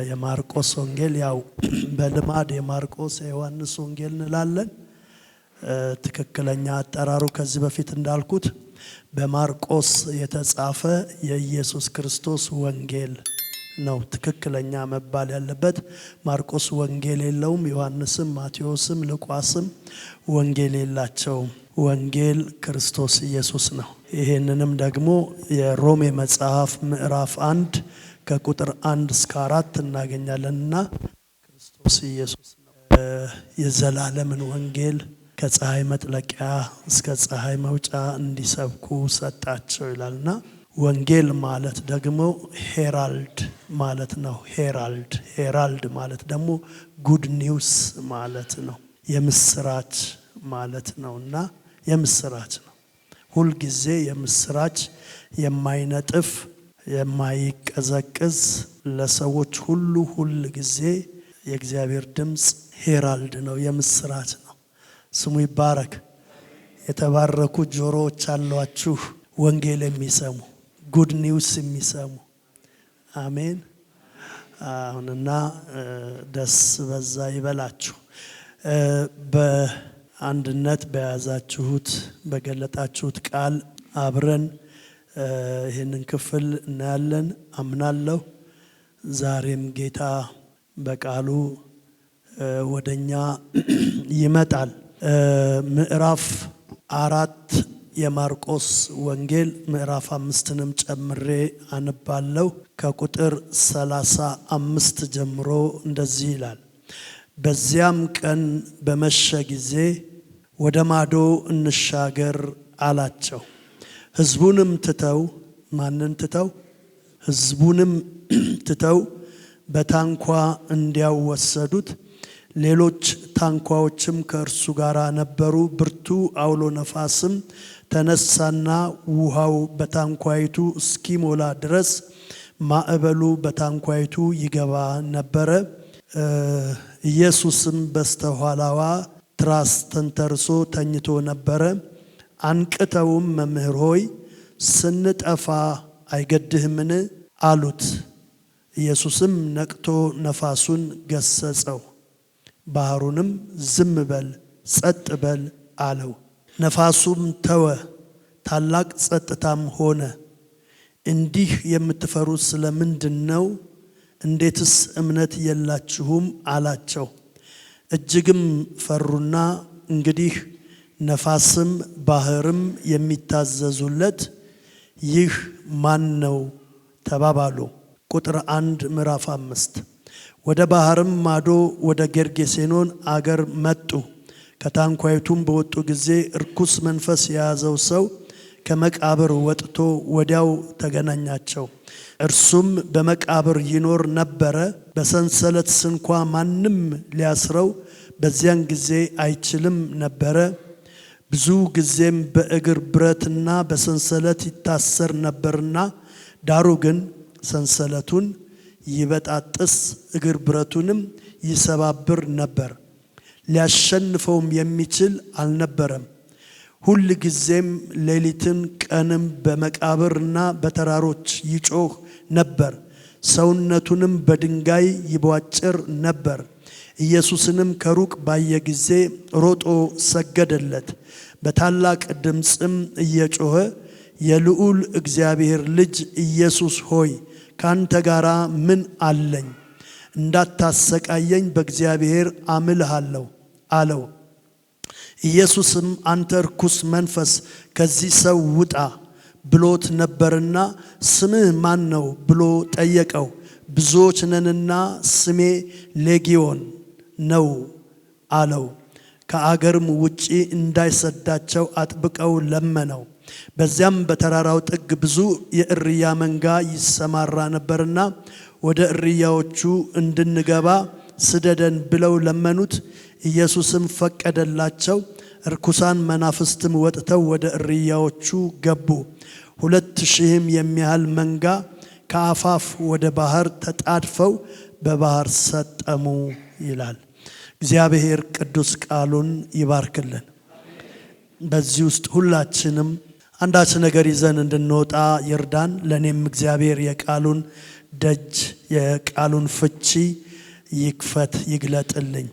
የማርቆስ ወንጌል ያው በልማድ የማርቆስ የዮሐንስ ወንጌል እንላለን። ትክክለኛ አጠራሩ ከዚህ በፊት እንዳልኩት በማርቆስ የተጻፈ የኢየሱስ ክርስቶስ ወንጌል ነው ትክክለኛ መባል ያለበት። ማርቆስ ወንጌል የለውም። ዮሐንስም ማቴዎስም ሉቃስም ወንጌል የላቸውም። ወንጌል ክርስቶስ ኢየሱስ ነው። ይሄንንም ደግሞ የሮሜ መጽሐፍ ምዕራፍ 1 ከቁጥር 1 እስከ 4 እናገኛለንና ክርስቶስ ኢየሱስ ነው የዘላለምን ወንጌል ከፀሐይ መጥለቂያ እስከ ፀሐይ መውጫ እንዲሰብኩ ሰጣቸው ይላልና ወንጌል ማለት ደግሞ ሄራልድ ማለት ነው። ሄራልድ ማለት ደግሞ ጉድ ኒውስ ማለት ነው። የምስራች ማለት ነውና የምስራች ነው። ሁል ጊዜ የምስራች የማይነጥፍ የማይቀዘቅዝ ለሰዎች ሁል ጊዜ የእግዚአብሔር ድምጽ ሄራልድ ነው፣ የምስራች ነው። ስሙ ይባረክ። የተባረኩ ጆሮዎች አሏችሁ ወንጌል የሚሰሙ ጉድ ኒውስ የሚሰሙ አሜን። አሁንና ደስ በዛ ይበላችሁ። በአንድነት በያዛችሁት በገለጣችሁት ቃል አብረን ይህንን ክፍል እናያለን አምናለሁ። ዛሬም ጌታ በቃሉ ወደኛ ይመጣል። ምዕራፍ 4 የማርቆስ ወንጌል ምዕራፍ 5ንም ጨምሬ አንባለሁ። ከቁጥር 35 ጀምሮ እንደዚህ ይላል። በዚያም ቀን በመሸ ጊዜ ወደ ማዶ እንሻገር አላቸው። ሕዝቡንም ትተው ማንን ትተው? ሕዝቡንም ትተው በታንኳ እንዲያው ወሰዱት። ሌሎች ታንኳዎችም ከእርሱ ጋር ነበሩ። ብርቱ አውሎ ነፋስም ተነሳና ውሃው በታንኳይቱ እስኪሞላ ድረስ ማዕበሉ በታንኳይቱ ይገባ ነበረ። ኢየሱስም በስተኋላዋ ትራስ ተንተርሶ ተኝቶ ነበረ። አንቅተውም መምህር ሆይ ስንጠፋ አይገድህምን አሉት። ኢየሱስም ነቅቶ ነፋሱን ገሰጸው፣ ባህሩንም ዝም በል ጸጥ በል አለው። ነፋሱም ተወ፣ ታላቅ ጸጥታም ሆነ። እንዲህ የምትፈሩት ስለምንድን ነው? እንዴትስ እምነት የላችሁም አላቸው። እጅግም ፈሩና እንግዲህ ነፋስም ባህርም የሚታዘዙለት ይህ ማን ነው ተባባሉ። ቁጥር 1 ምዕራፍ 5 ወደ ባህርም ማዶ ወደ ጌርጌሴኖን አገር መጡ። ከታንኳይቱም በወጡ ጊዜ እርኩስ መንፈስ የያዘው ሰው ከመቃብር ወጥቶ ወዲያው ተገናኛቸው። እርሱም በመቃብር ይኖር ነበረ። በሰንሰለት ስንኳ ማንም ሊያስረው በዚያን ጊዜ አይችልም ነበረ። ብዙ ጊዜም በእግር ብረትና በሰንሰለት ይታሰር ነበርና፣ ዳሩ ግን ሰንሰለቱን ይበጣጥስ እግር ብረቱንም ይሰባብር ነበር። ሊያሸንፈውም የሚችል አልነበረም። ሁል ጊዜም ሌሊትን ቀንም በመቃብርና በተራሮች ይጮህ ነበር። ሰውነቱንም በድንጋይ ይቧጭር ነበር። ኢየሱስንም ከሩቅ ባየ ጊዜ ሮጦ ሰገደለት። በታላቅ ድምፅም እየጮኸ የልዑል እግዚአብሔር ልጅ ኢየሱስ ሆይ ካንተ ጋር ምን አለኝ? እንዳታሰቃየኝ በእግዚአብሔር አምልሃለሁ አለው። ኢየሱስም አንተ ርኩስ መንፈስ ከዚህ ሰው ውጣ ብሎት ነበርና ስምህ ማን ነው ብሎ ጠየቀው። ብዙዎች ነንና ስሜ ሌጊዮን ነው አለው። ከአገርም ውጪ እንዳይሰዳቸው አጥብቀው ለመነው። በዚያም በተራራው ጥግ ብዙ የእርያ መንጋ ይሰማራ ነበርና ወደ እርያዎቹ እንድንገባ ስደደን ብለው ለመኑት። ኢየሱስም ፈቀደላቸው። ርኩሳን መናፍስትም ወጥተው ወደ እርያዎቹ ገቡ። 2000 የሚያህል መንጋ ከአፋፍ ወደ ባህር ተጣድፈው በባህር ሰጠሙ ይላል። እግዚአብሔር ቅዱስ ቃሉን ይባርክልን። በዚህ ውስጥ ሁላችንም አንዳች ነገር ይዘን እንድንወጣ ይርዳን። ለኔም እግዚአብሔር የቃሉን ደጅ የቃሉን ፍቺ ይክፈት ይግለጥልኝ።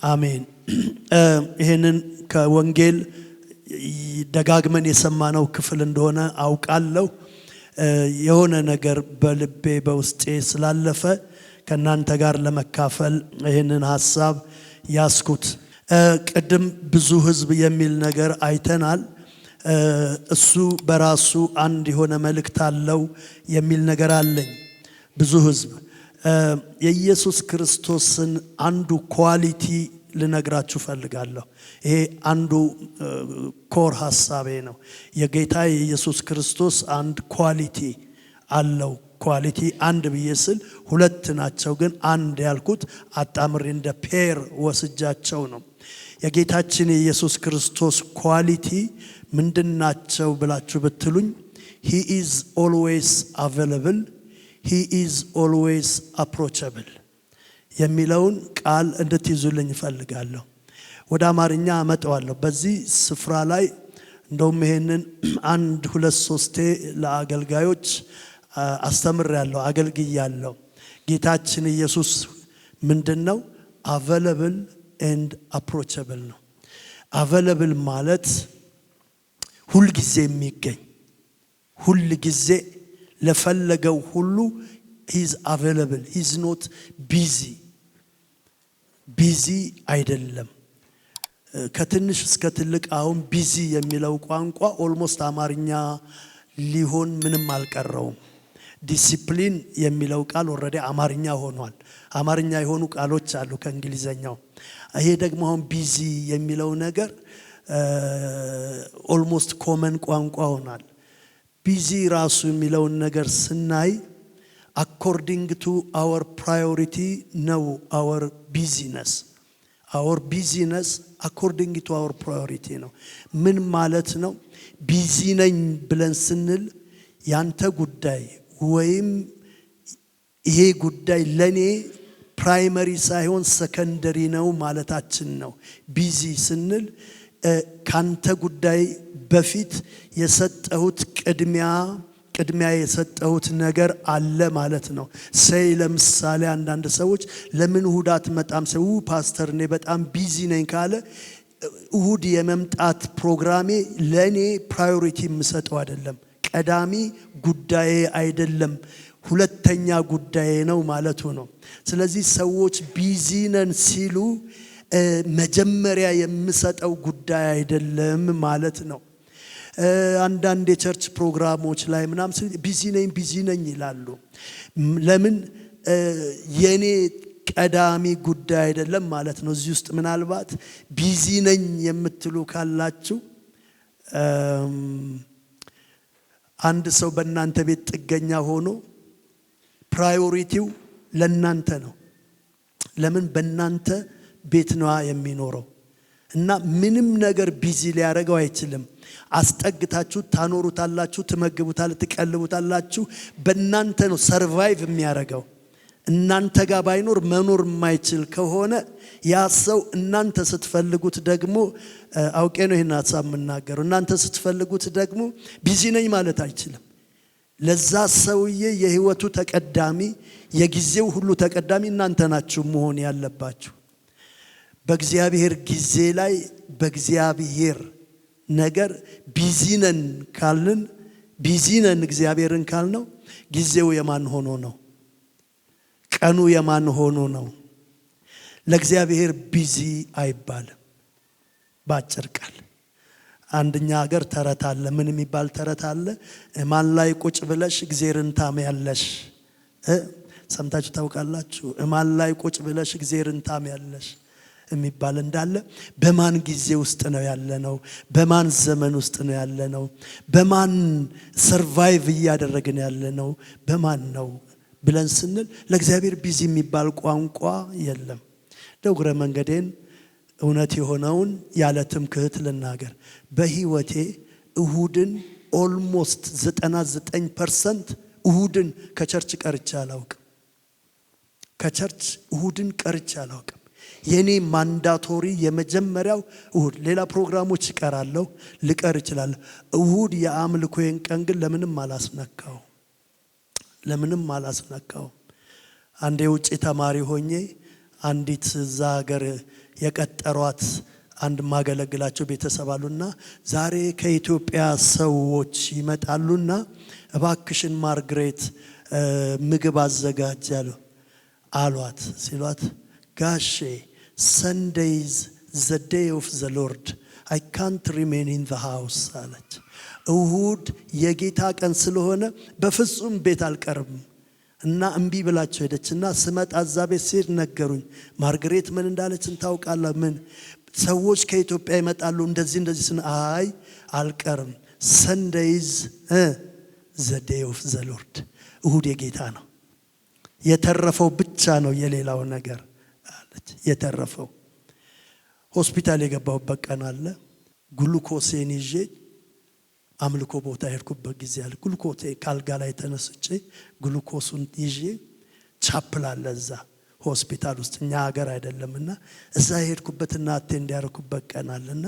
አሜን። ይሄንን ከወንጌል ደጋግመን የሰማነው ክፍል እንደሆነ አውቃለሁ። የሆነ ነገር በልቤ በውስጤ ስላለፈ ከናንተ ጋር ለመካፈል ይሄንን ሐሳብ ያስኩት። ቅድም ብዙ ሕዝብ የሚል ነገር አይተናል። እሱ በራሱ አንድ የሆነ መልእክት አለው የሚል ነገር አለኝ። ብዙ ሕዝብ የኢየሱስ ክርስቶስን አንዱ ኳሊቲ ልነግራችሁ ፈልጋለሁ። ይሄ አንዱ ኮር ሐሳቤ ነው። የጌታ የኢየሱስ ክርስቶስ አንድ ኳሊቲ አለው። ኳሊቲ አንድ ብዬ ስል ሁለት ናቸው፣ ግን አንድ ያልኩት አጣምሬ እንደ ፔር ወስጃቸው ነው። የጌታችን የኢየሱስ ክርስቶስ ኳሊቲ ምንድናቸው ብላችሁ ብትሉኝ፣ he is always available, he is always approachable የሚለውን ቃል እንድትይዙልኝ እፈልጋለሁ። ወደ አማርኛ አመጣዋለሁ። በዚህ ስፍራ ላይ እንደውም ይሄንን 1 2 3 ለአገልጋዮች አስተምሬያለሁ፣ አገልግያለሁ። ጌታችን ኢየሱስ ምንድነው? available and approachable ነው። available ማለት ሁል ጊዜ የሚገኝ፣ ሁል ጊዜ ለፈለገው ሁሉ he is available, he is not busy አይደለም። ከትንሽ እስከ ትልቅ አሁን ቢዚ የሚለው ቋንቋ ኦልሞስት አማርኛ ሊሆን ምንም አልቀረውም። ዲሲፕሊን የሚለው ቃል ኦልሬዲ አማርኛ ሆኗል። አማርኛ የሆኑ ቃሎች አሉ ከእንግሊዘኛው። ይሄ ደግሞ አሁን ቢዚ የሚለው ነገር ኦልሞስት ኮመን ቋንቋ ሆኗል። ቢዚ ራሱ የሚለውን ነገር ስናይ according to our priority ነው our busyness according to our priority ነው። ምን ማለት ነው? ቢዚ ነኝ ብለን ስንል ያንተ ጉዳይ ወይም ይሄ ጉዳይ ለኔ ፕራይመሪ ሳይሆን ሰከንደሪ ነው ማለታችን ነው። ቢዚ ስንል ካንተ ጉዳይ በፊት የሰጠሁት ቅድሚያ የሰጠሁት ነገር አለ ማለት ነው። ሰይ ለምሳሌ አንዳንድ ሰዎች ለምን እሁድ አትመጣም? ሰው ፓስተር እኔ በጣም ቢዚ ነኝ ካለ እሁድ የመምጣት ፕሮግራሜ ለኔ ፕራዮሪቲ የምሰጠው አይደለም፣ ቀዳሚ ጉዳዬ አይደለም፣ ሁለተኛ ጉዳዬ ነው ማለቱ ነው። ስለዚህ ሰዎች ቢዚ ነን ሲሉ መጀመሪያ የምሰጠው ጉዳይ አይደለም ማለት ነው። አንዳንድ የቸርች ፕሮግራሞች ላይ ምናምን ቢዚ ነኝ ይላሉ። ለምን? የኔ ቀዳሚ ጉዳይ አይደለም ማለት ነው። እዚህ ውስጥ ምናልባት ቢዚ ነኝ የምትሉ ካላችሁ አንድ ሰው በእናንተ ቤት ጥገኛ ሆኖ ፕራዮሪቲው ለእናንተ ነው። ለምን? በእናንተ ቤት ነው የሚኖረው እና ምንም ነገር ቢዚ ሊያደርገው አይችልም። አስጠግታችሁ ታኖሩታላችሁ፣ ትመግቡታላችሁ፣ ትቀልቡታላችሁ። በእናንተ ነው ሰርቫይቭ የሚያደርገው። እናንተ ጋር ባይኖር መኖር የማይችል ከሆነ ያ ሰው እናንተ ስትፈልጉት ደግሞ አውቄ ነው ይሄን ሐሳብ የምናገረው። እናንተ ስትፈልጉት ደግሞ ቢዚ ነኝ ማለት አይችልም። ለዛ ሰውዬ የህይወቱ ተቀዳሚ፣ የጊዜው ሁሉ ተቀዳሚ እናንተ ናችሁ መሆን ያለባችሁ። በእግዚአብሔር ጊዜ ላይ በእግዚአብሔር ነገር ቢዚ ነን ካልን እግዚአብሔርን ካልነው ጊዜው የማን ሆኖ ነው? ቀኑ የማን ሆኖ ነው? ለእግዚአብሔር ቢዚ አይባልም። ባጭር ቃል አንደኛ ሀገር ተረት አለ። ምን የሚባል ተረት አለ? ማን ላይ ቁጭ ብለሽ እግዚአብሔርን ታምያለሽ? ሰምታችሁ ታውቃላችሁ? ማን ላይ ቁጭ ብለሽ እግዚአብሔርን ታምያለሽ የሚባል እንዳለ በማን ጊዜ ውስጥ ነው ያለነው? በማን ዘመን ውስጥ ነው ያለነው? በማን ሰርቫይቭ እያደረግን ያለነው በማን ነው ብለን ስንል ለእግዚአብሔር ቢዚ የሚባል ቋንቋ የለም። ደግረ መንገዴን እውነት የሆነውን ያለ ትምክህት ልናገር። በህይወቴ እሁድን ኦልሞስት 99% እሁድን ከቸርች ቀርቼ አላውቅም። እሁድን ቀርቼ አላውቅም። የኔ ማንዳቶሪ የመጀመሪያው እሁድ። ሌላ ፕሮግራሞች ይቀራለሁ፣ ልቀር ይችላል። እሁድ የአምልኮዬን ቀን ግን ለምንም አላስነካው። ለምንም አላስነካውም። አንዴ ውጪ ተማሪ ሆኜ አንዲት እዛ ሀገር የቀጠሯት አንድ ማገለግላቸው ቤተሰብ አሉና ዛሬ ከኢትዮጵያ ሰዎች ይመጣሉና እባክሽን ማርግሬት ምግብ አዘጋጅ አሏት። ሲሏት ጋሼ ሰንዴይዝ ዘ ዴይ ኦፍ ዘ ሎርድ አይ ካንት ሪሜን ኢን ዘ ሃውስ አለች። እሁድ የጌታ ቀን ስለሆነ በፍጹም ቤት አልቀርም እና እምቢ ብላቸው ሄደችና ስመጣ እዛ ቤት ሲሄድ ነገሩኝ። ማርግሬት ምን እንዳለችን ታውቃለህ? ምን ሰዎች ከኢትዮጵያ ይመጣሉ እንደዚህ አይ አልቀርም፣ ሰንዴይዝ ዘ ዴይ ኦፍ ዘ ሎርድ እሁድ የጌታ ነው፣ የተረፈው ብቻ ነው የሌላው ነገር አለች። የተረፈው ሆስፒታል የገባሁበት ቀን አለ። ግሉኮሴን ይዤ አምልኮ ቦታ ሄድኩበት ጊዜ አለ። ግሉኮሴ ካልጋ ላይ ተነስቼ ግሉኮሱን ይዤ ቻፕል አለ እዛ ሆስፒታል ውስጥ እኛ ሀገር አይደለምና እዛ ሄድኩበትና አቴንድ ያደረኩበት ቀን አለና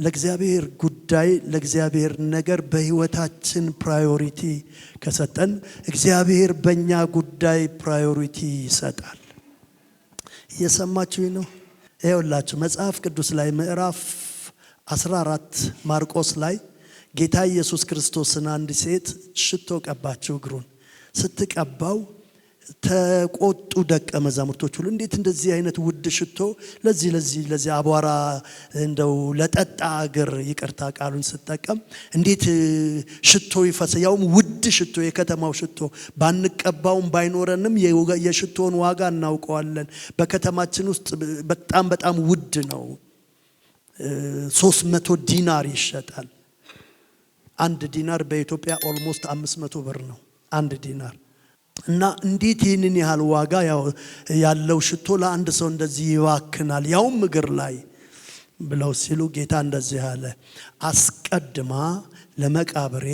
ለእግዚአብሔር ጉዳይ ለእግዚአብሔር ነገር በህይወታችን ፕራዮሪቲ ከሰጠን እግዚአብሔር በእኛ ጉዳይ ፕራዮሪቲ ይሰጣል። እየሰማችሁኝ ነው? ይኸውላችሁ መጽሐፍ ቅዱስ ላይ ምዕራፍ 14 ማርቆስ ላይ ጌታ ኢየሱስ ክርስቶስን አንድ ሴት ሽቶ ቀባቸው። እግሩን ስትቀባው ተቆጡ ደቀ መዛሙርቶች ሁሉ። እንዴት እንደዚህ አይነት ውድ ሽቶ ለዚህ አቧራ እንደው ለጠጣ እግር ይቅርታ ቃሉን ስጠቀም እንዴት ሽቶ ይፈሰ፣ ያውም ውድ ሽቶ፣ የከተማው ሽቶ ባንቀባውም ባይኖረንም የሽቶን ዋጋ እናውቀዋለን። በከተማችን ውስጥ በጣም ውድ ነው። 300 ዲናር ይሸጣል። አንድ ዲናር በኢትዮጵያ ኦልሞስት 500 ብር ነው አንድ ዲናር። እና እንዴት ይህንን ያህል ዋጋ ያለው ሽቶ ለአንድ ሰው እንደዚህ ይዋክናል ያውም እግር ላይ ብለው ሲሉ ጌታ እንደዚህ አለ፣ አስቀድማ ለመቃብሬ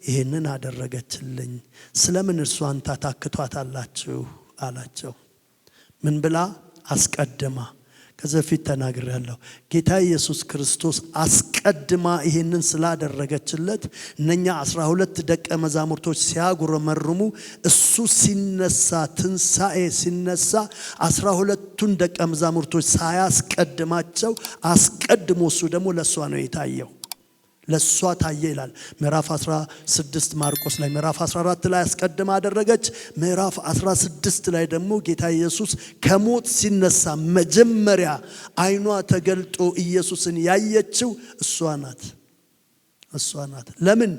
ይህንን አደረገችልኝ፣ ስለምን እርሷን ታታክቷታላችሁ አላቸው። ምን ብላ? አስቀድማ። ከዚህ በፊት ተናግሬያለሁ። ጌታ ኢየሱስ ክርስቶስ አስቀድማ ይሄንን ስላደረገችለት እነኛ 12 ደቀ መዛሙርቶች ሲያጉረመርሙ እሱ ሲነሳ ትንሣኤ ሲነሳ 12ቱን ደቀ መዛሙርቶች ሳያስቀድማቸው አስቀድሞ እሱ ደግሞ ለሷ ነው የታየው። ለሷ ታየ ይላል ምዕራፍ 16 ማርቆስ ላይ። ምዕራፍ 14 ላይ አስቀድማ አደረገች። ምዕራፍ 16 ላይ ደግሞ ጌታ ኢየሱስ ከሞት ሲነሳ መጀመሪያ አይኗ ተገልጦ ኢየሱስን ያየችው እሷ ናት። ለምን?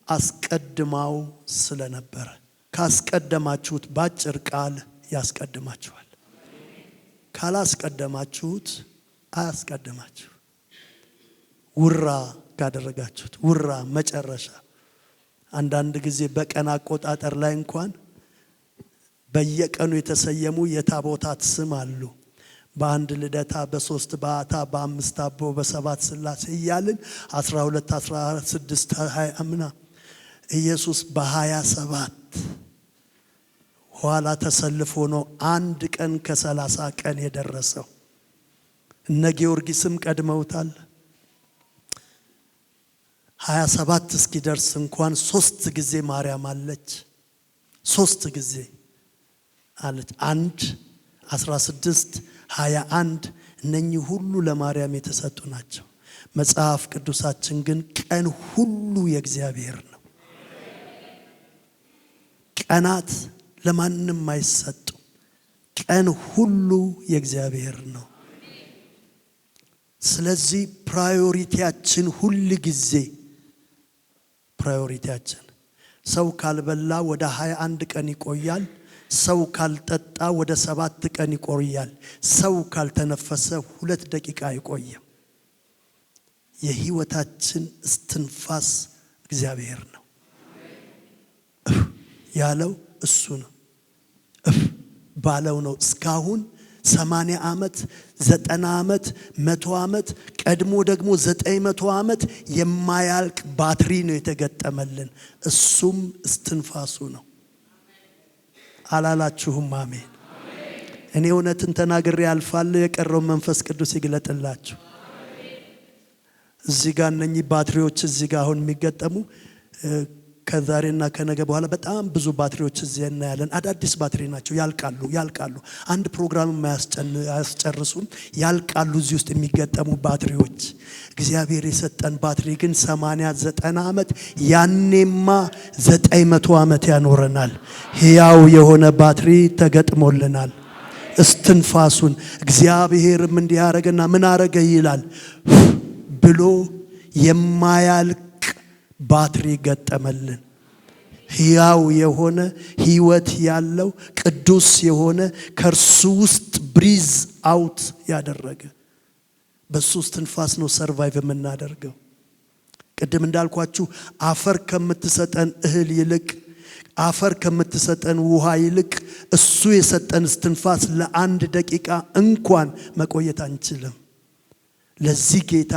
አስቀድማው ስለነበረ። ካስቀደማችሁት ባጭር ቃል ያስቀድማችኋል። ካላስቀደማችሁት አያስቀድማችሁ። ውራ ካደረጋችሁት ውራ መጨረሻ። አንዳንድ ጊዜ በቀን አቆጣጠር ላይ እንኳን በየቀኑ የተሰየሙ የታቦታት ስም አሉ። በአንድ ልደታ፣ በ3 በዓታ፣ በ5 አቦ፣ በ7 ሥላሴ እያልን 12 16 20 ኢየሱስ በ27 ኋላ ተሰልፎ ነው አንድ ቀን ከ30 ቀን የደረሰው። እነ ጊዮርጊስም ቀድመውታል። 27 እስኪደርስ እንኳን 3 ጊዜ ማርያም አለች። 3 ጊዜ አለች። 1 16 21 እነኚህ ሁሉ ለማርያም የተሰጡ ናቸው። መጽሐፍ ቅዱሳችን ግን ቀን ሁሉ የእግዚአብሔር ነው። ቀናት ለማንም አይሰጡ። ቀን ሁሉ የእግዚአብሔር ነው። ስለዚህ ፕራዮሪቲያችን ሁሉ ጊዜ ፕራዮሪቲያችን ሰው ካልበላ ወደ 21 ቀን ይቆያል። ሰው ካልጠጣ ወደ 7 ቀን ይቆያል። ሰው ካልተነፈሰ 2 ደቂቃ አይቆይም። የህይወታችን እስትንፋስ እግዚአብሔር ነው። ያለው እሱ ነው። ባለው ነው። እስካሁን 80 ዓመት 90 ዓመት 100 ዓመት ቀድሞ ደግሞ 900 ዓመት የማያልቅ ባትሪ ነው የተገጠመልን። እሱም እስትንፋሱ ነው። አላላችሁም? አሜን። እኔ እውነትን ተናግሬ አልፋለሁ። የቀረው መንፈስ ቅዱስ ይግለጥላችሁ። እዚህ ጋር እነኚህ ባትሪዎች እዚህ ጋር አሁን የሚገጠሙ ከዛሬና ከነገ በኋላ በጣም ብዙ ባትሪዎች እዚህ እናያለን። አዳዲስ ባትሪ ናቸው፣ ያልቃሉ። አንድ ፕሮግራም አያስጨርሱም፣ ያልቃሉ። እዚህ ውስጥ የሚገጠሙ ባትሪዎች። እግዚአብሔር የሰጠን ባትሪ ግን 80 90 ዓመት፣ ያኔማ 900 ዓመት ያኖረናል። ሕያው የሆነ ባትሪ ተገጥሞልናል። እስትንፋሱን እግዚአብሔርም እንዲህ ያረገና ምን አረገ ይላል ብሎ የማያልቅ ባትሪ ገጠመልን። ሕያው የሆነ ሕይወት ያለው ቅዱስ የሆነ ከርሱ ውስጥ ብሪዝ አውት ያደረገ በሱ እስትንፋስ ነው ሰርቫይቭ የምናደርገው። ቅድም እንዳልኳችሁ አፈር ከምትሰጠን እህል ይልቅ አፈር ከምትሰጠን ውሃ ይልቅ እሱ የሰጠን እስትንፋስ ለአንድ ደቂቃ እንኳን መቆየት አንችልም። ለዚህ ጌታ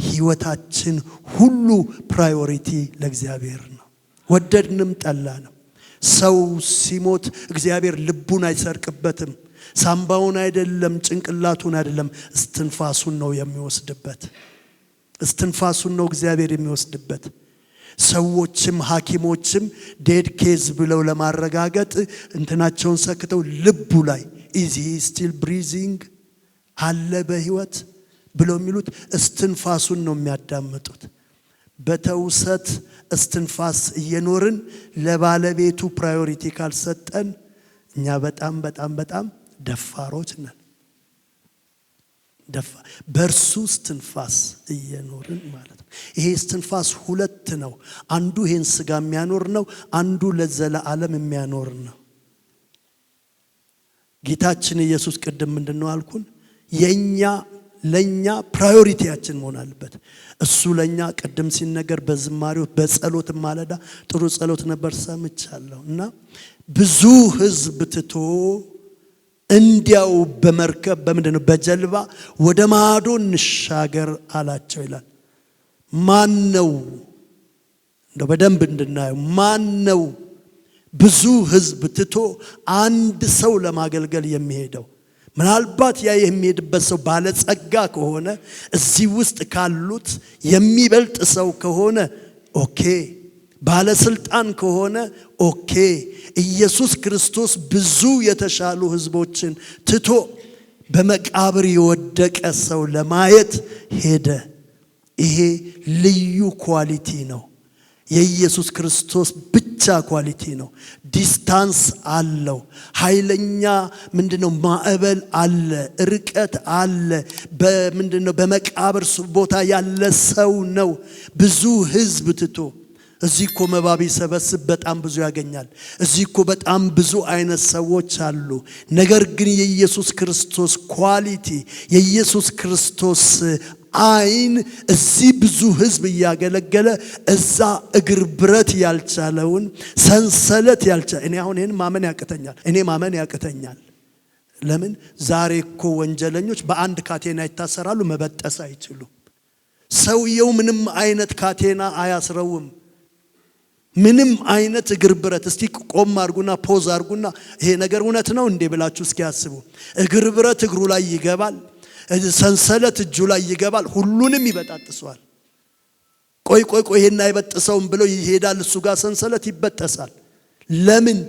ሕይወታችን ሁሉ ፕራዮሪቲ ለእግዚአብሔር ነው። ወደድንም ጠላንም። ሰው ሲሞት እግዚአብሔር ልቡን አይሰርቅበትም። ሳምባውን አይደለም፣ ጭንቅላቱን አይደለም፣ እስትንፋሱን ነው የሚወስድበት። እስትንፋሱን ነው እግዚአብሔር የሚወስድበት። ሰዎችም ሐኪሞችም ዴድ ኬዝ ብለው ለማረጋገጥ እንትናቸውን ሰክተው ልቡ ላይ ኢዝ ሂ ስቲል ብሪዚንግ አለ በሕይወት ብለው የሚሉት እስትንፋሱን ነው የሚያዳምጡት። በተውሰት እስትንፋስ እየኖርን ለባለቤቱ ፕራዮሪቲ ካልሰጠን እኛ በጣም ደፋሮች ነን። በእርሱ እስትንፋስ እየኖርን ማለት ነው። ይሄ እስትንፋስ ሁለት ነው። አንዱ ይሄን ስጋ የሚያኖር ነው፣ አንዱ ለዘላለም የሚያኖር ነው። ጌታችን ኢየሱስ ቅድም ምንድነው አልኩን? ለኛ ፕራዮሪቲያችን መሆን አለበት። እሱ ለኛ ቅድም ሲነገር በዝማሬው በጸሎት ማለዳ ጥሩ ጸሎት ነበር ሰምቻለሁ። እና ብዙ ሕዝብ ትቶ እንዲያው በመርከብ በምንድነው በጀልባ ወደ ማዶ እንሻገር አላቸው ይላል። ማን ነው እንደው በደንብ እንድናየው፣ ማን ነው ብዙ ሕዝብ ትቶ አንድ ሰው ለማገልገል የሚሄደው? ምናልባት ያ የሚሄድበት ሰው ባለጸጋ ከሆነ እዚህ ውስጥ ካሉት የሚበልጥ ሰው ከሆነ ኦኬ፣ ባለስልጣን ከሆነ ኦኬ። ኢየሱስ ክርስቶስ ብዙ የተሻሉ ሕዝቦችን ትቶ በመቃብር የወደቀ ሰው ለማየት ሄደ። ይሄ ልዩ ኳሊቲ ነው። የኢየሱስ ክርስቶስ ብቻ ኳሊቲ ነው። ዲስታንስ አለው። ኃይለኛ ምንድነው ማዕበል አለ፣ ርቀት አለ። በምንድነው በመቃብር ቦታ ያለ ሰው ነው። ብዙ ሕዝብ ትቶ እዚህ እኮ መባ ቢሰበስብ በጣም ብዙ ያገኛል። እዚህ እኮ በጣም ብዙ አይነት ሰዎች አሉ። ነገር ግን የኢየሱስ ክርስቶስ ኳሊቲ፣ የኢየሱስ ክርስቶስ አይን እዚህ ብዙ ሕዝብ እያገለገለ እዛ እግር ብረት ያልቻለውን ሰንሰለት ያልቻለ እኔ አሁን ይሄን ማመን ያቅተኛል። ለምን? ዛሬ እኮ ወንጀለኞች በአንድ ካቴና ይታሰራሉ፣ መበጠስ አይችሉም። ሰውየው ምንም አይነት ካቴና አያስረውም። ምንም አይነት እግር ብረት። እስቲ ቆም አርጉና ፖዝ አርጉና ይሄ ነገር እውነት ነው እንዴ ብላችሁ እስኪ ያስቡ። እግር ብረት እግሩ ላይ ይገባል፣ ሰንሰለት እጁ ላይ ይገባል፣ ሁሉንም ይበጣጥሰዋል። ቆይ ይሄን አይበጥሰውም ብለው ይሄዳል፣ እሱ ጋር ሰንሰለት ይበጠሳል። ለምን?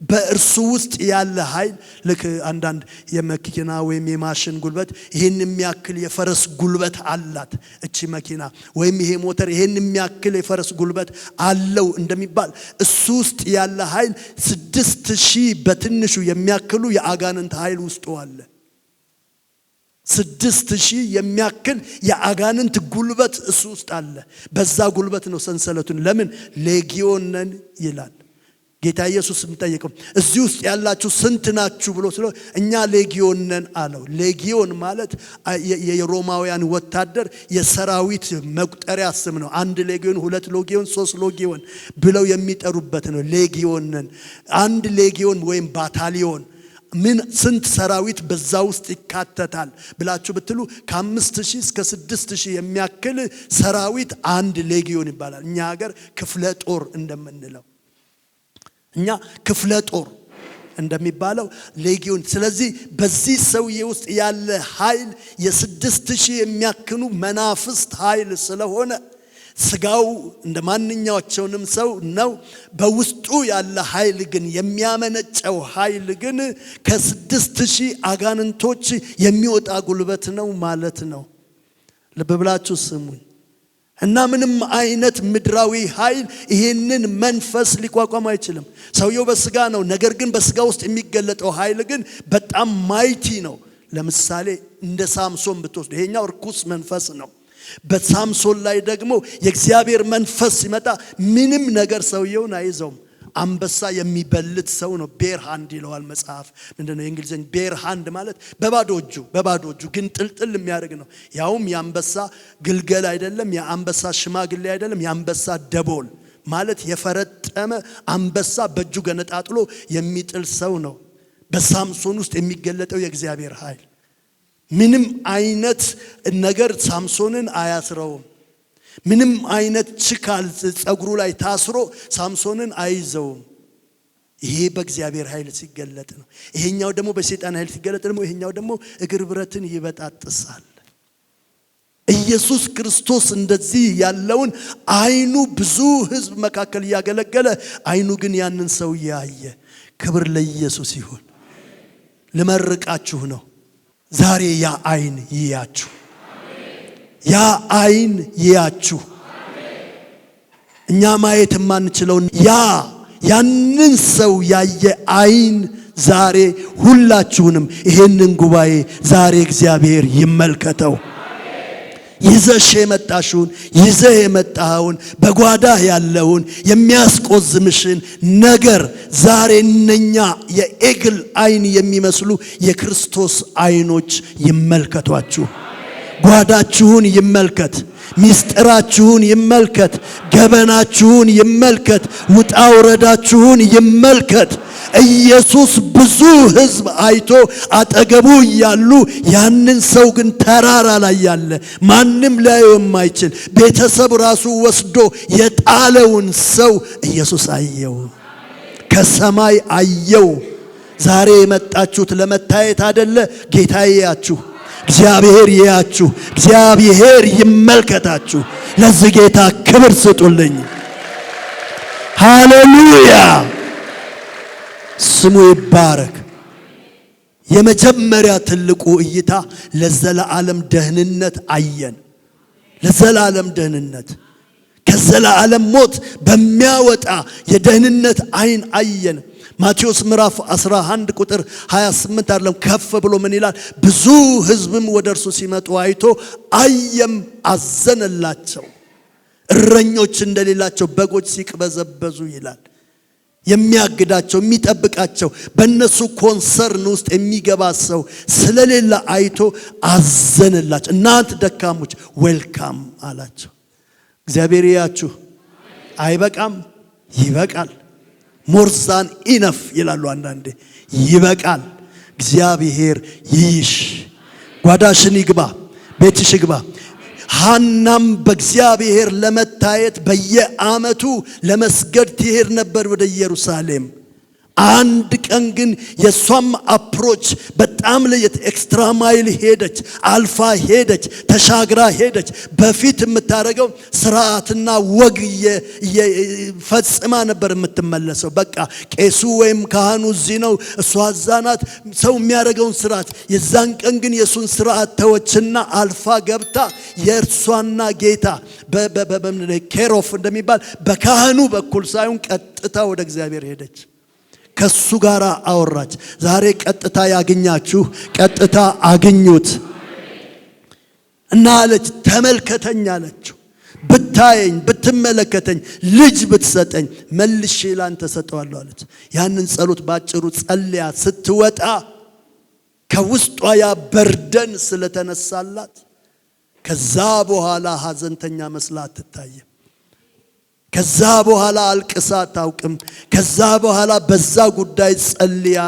በእርሱ ውስጥ ያለ ኃይል ልክ አንዳንድ የመኪና ወይም የማሽን ጉልበት ይሄን የሚያክል የፈረስ ጉልበት አላት እቺ መኪና ወይም ይሄ ሞተር ይሄን የሚያክል የፈረስ ጉልበት አለው እንደሚባል እሱ ውስጥ ያለ ኃይል 6000 በትንሹ የሚያክሉ የአጋንንት ኃይል ውስጡ አለ። 6000 የሚያክል የአጋንንት ጉልበት እሱ ውስጥ አለ። በዛ ጉልበት ነው ሰንሰለቱን። ለምን? ሌጊዮን ነን ይላል ጌታ ኢየሱስ። ጠየቀው እዚህ ውስጥ ያላችሁ ስንት ናችሁ ብሎ ስለ እኛ ሌጊዮን ነን አለው። ሌጊዮን ማለት የሮማውያን ወታደር የሰራዊት መቁጠሪያ ስም ነው። 1 ሌጊዮን፣ 2 ሌጊዮን፣ 3 ሌጊዮን ብለው የሚጠሩበት ነው። ሌጊዮን ነን። 1 ሌጊዮን ወይም ባታሊዮን ምን ስንት ሰራዊት በዛ ውስጥ ይካተታል ብላችሁ ብትሉ ከ5000 እስከ 6000 የሚያክል ሰራዊት 1 ሌጊዮን ይባላል። እኛ ሀገር ክፍለ ጦር እንደምንለው እኛ ክፍለ ጦር እንደሚባለው ሌጊዮን። ስለዚህ በዚህ ሰውዬ ውስጥ ያለ ኃይል የ6000 የሚያክኑ መናፍስት ኃይል ስለሆነ ስጋው እንደማንኛውም ሰው ነው። በውስጡ ያለ ኃይል ግን የሚያመነጨው ኃይል ግን ከ6000 አጋንንቶች የሚወጣ ጉልበት ነው ማለት ነው። ልብ ብላችሁ ስሙኝ። እና ምንም አይነት ምድራዊ ኃይል ይሄንን መንፈስ ሊቋቋም አይችልም። ሰውየው በስጋ ነው፣ ነገር ግን በስጋ ውስጥ የሚገለጠው ኃይል ግን በጣም ማይቲ ነው። ለምሳሌ እንደ ሳምሶን ብትወስዱ ይሄኛው ርኩስ መንፈስ ነው። በሳምሶን ላይ ደግሞ የእግዚአብሔር መንፈስ ሲመጣ ምንም ነገር ሰውየውን አይዘውም። አንበሳ የሚበልት ሰው ነው። ቤር ሃንድ ይለዋል መጽሐፍ። ምንድነው የእንግሊዘኛ ቤር ሃንድ ማለት? በባዶ እጁ ግን ጥልጥል የሚያደርግ ነው። ያውም የአንበሳ ግልገል አይደለም፣ የአንበሳ ሽማግሌ አይደለም፣ የአንበሳ ደቦል ማለት የፈረጠመ አንበሳ በእጁ ገነጣጥሎ የሚጥል ሰው ነው። በሳምሶን ውስጥ የሚገለጠው የእግዚአብሔር ኃይል ምንም አይነት ነገር ሳምሶንን አያስረውም። ምንም አይነት ችካል ጸጉሩ ላይ ታስሮ ሳምሶንን አይዘውም። ይሄ በእግዚአብሔር ኃይል ሲገለጥ ነው። ይሄኛው ደግሞ በሰይጣን ኃይል ሲገለጥ ነው። ይሄኛው ደግሞ እግር ብረትን ይበጣጥሳል። ኢየሱስ ክርስቶስ እንደዚህ ያለውን አይኑ ብዙ ሕዝብ መካከል ያገለገለ አይኑ ግን ያንን ሰው ያየ። ክብር ለኢየሱስ ይሁን። ልመርቃችሁ ነው ዛሬ ያ አይን ይያችሁ፣ ያ አይን ይያችሁ። እኛ ማየት የማንችለው ያንን ሰው ያየ አይን ዛሬ ሁላችሁንም ይሄንን ጉባኤ ዛሬ እግዚአብሔር ይመልከተው። ይዘሽ የመጣሽውን ይዘህ የመጣኸውን በጓዳህ ያለውን የሚያስቆዝምሽን ነገር ዛሬ እነኛ የኤግል አይን የሚመስሉ የክርስቶስ አይኖች ይመልከቷችሁ። ጓዳችሁን ይመልከት፣ ሚስጥራችሁን ይመልከት፣ ገበናችሁን ይመልከት፣ ውጣ ውረዳችሁን ይመልከት። ኢየሱስ ብዙ ሕዝብ አይቶ አጠገቡ ያሉ ያንን ሰው ግን ተራራ ላይ ያለ ማንም ሊያየው የማይችል ቤተሰብ ራሱ ወስዶ የጣለውን ሰው ኢየሱስ አየው፣ ከሰማይ አየው። ዛሬ የመጣችሁት ለመታየት አይደለ። ጌታ ያያችሁ፣ እግዚአብሔር ያያችሁ፣ እግዚአብሔር ይመልከታችሁ። ለዚህ ጌታ ክብር ስጡልኝ። ሃሌሉያ፣ ስሙ ይባረክ። የመጀመሪያ ትልቁ እይታ ለዘላለም ደህንነት አየን። ለዘላለም ደህንነት ከዘላለም ሞት በሚያወጣ የደህንነት አይን አየን። ማቴዎስ ምዕራፍ 11 ቁጥር 28 አይደለም ከፍ ብሎ ምን ይላል? ብዙ ሕዝብም ወደ እርሱ ሲመጡ አይቶ አየም፣ አዘነላቸው። እረኞች እንደሌላቸው በጎች ሲቅበዘበዙ ይላል። የሚያግዳቸው የሚጠብቃቸው በእነሱ ኮንሰርን ውስጥ የሚገባ ሰው ስለሌለ አይቶ አዘነላቸው። እናንተ ደካሞች ዌልካም አላቸው። እግዚአብሔር ያያችሁ። አይበቃም? ይበቃል። ሞርዛን ኢነፍ ይላሉ አንዳንዴ። ይበቃል። እግዚአብሔር ይይሽ። ጓዳሽን ይግባ፣ ቤትሽ ይግባ። ሐናም በእግዚአብሔር ለመታየት በየዓመቱ ለመስገድ ትሄድ ነበር ወደ ኢየሩሳሌም። አንድ ቀን ግን የሷም አፕሮች በጣም ለየት ኤክስትራ ማይል ሄደች፣ አልፋ ሄደች፣ ተሻግራ ሄደች። በፊት የምታደርገው ስርዓትና ወግ ፈጽማ ነበር የምትመለሰው። በቃ ቄሱ ወይም ካህኑ እዚህ ነው፣ እሷ እዛ ናት፣ ሰው የሚያደርገውን ስርዓት። የዛን ቀን ግን የሱን ስርዓት ተወችና አልፋ ገብታ የእርሷና ጌታ ኬሮፍ እንደሚባል በካህኑ በኩል ሳይሆን ቀጥታ ወደ እግዚአብሔር ሄደች። ከሱ ጋር አወራች። ዛሬ ቀጥታ ያገኛችሁ ቀጥታ አግኙት እና አለች፣ ተመልከተኝ አለችው። ብታየኝ ብትመለከተኝ ልጅ ብትሰጠኝ መልሼ ላንተ ሰጠዋለሁ አለች። ያንን ጸሎት ባጭሩ ጸልያ ስትወጣ ከውስጧ ያ በርደን ስለተነሳላት ከዛ በኋላ ሐዘንተኛ መስላ አትታየም። ከዛ በኋላ አልቅሳ አታውቅም። ከዛ በኋላ በዛ ጉዳይ ጸልያ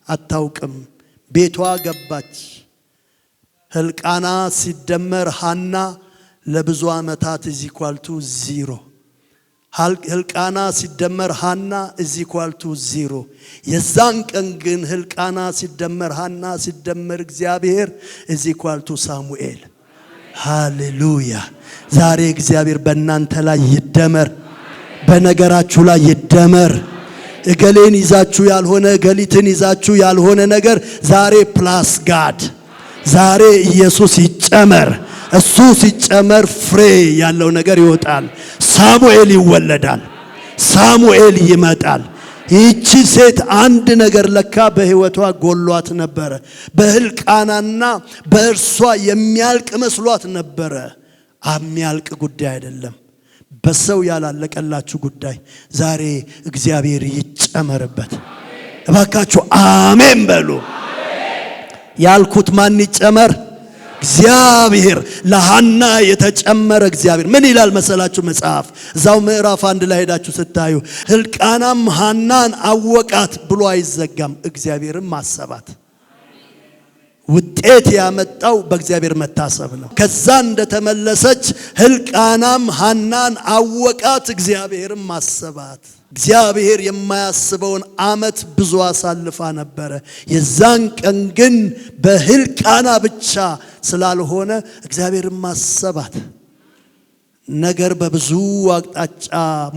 አታውቅም። ቤቷ ገባች። ሕልቃና ሲደመር ሐና ለብዙ ዓመታት ኢኳልቱ 0። ሕልቃና ሲደመር ሐና ኢኳልቱ 0። የዛን ቀን ግን ሕልቃና ሲደመር ሐና ሲደመር እግዚአብሔር ኢኳልቱ ሳሙኤል። ሃሌሉያ። ዛሬ እግዚአብሔር በእናንተ ላይ ይደመር፣ በነገራችሁ ላይ ይደመር። እገሌን ይዛችሁ ያልሆነ እገሊትን ይዛችሁ ያልሆነ ነገር ዛሬ ፕላስ ጋድ ዛሬ ኢየሱስ ይጨመር። እሱ ሲጨመር ፍሬ ያለው ነገር ይወጣል። ሳሙኤል ይወለዳል። ሳሙኤል ይመጣል። ይህቺ ሴት አንድ ነገር ለካ በሕይወቷ ጎሏት ነበረ። በሕልቃናና በእርሷ የሚያልቅ መስሏት ነበረ። የሚያልቅ ጉዳይ አይደለም። በሰው ያላለቀላችሁ ጉዳይ ዛሬ እግዚአብሔር ይጨመርበት። እባካችሁ አሜን በሉ። ያልኩት ማን ይጨመር? እግዚአብሔር። ለሐና የተጨመረ እግዚአብሔር ምን ይላል መሰላችሁ? መጽሐፍ እዛው ምዕራፍ 1 ላይ ሄዳችሁ ስታዩ ሕልቃናም ሐናን አወቃት ብሎ አይዘጋም። እግዚአብሔርም ማሰባት ውጤት ያመጣው በእግዚአብሔር መታሰብ ነው። ከዛ እንደተመለሰች ሕልቃናም ሐናን አወቃት፣ እግዚአብሔርም ማሰባት። እግዚአብሔር የማያስበውን ዓመት ብዙ አሳልፋ ነበረ። የዛን ቀን ግን በሕልቃና ብቻ ስላልሆነ እግዚአብሔርም ማሰባት። ነገር በብዙ አቅጣጫ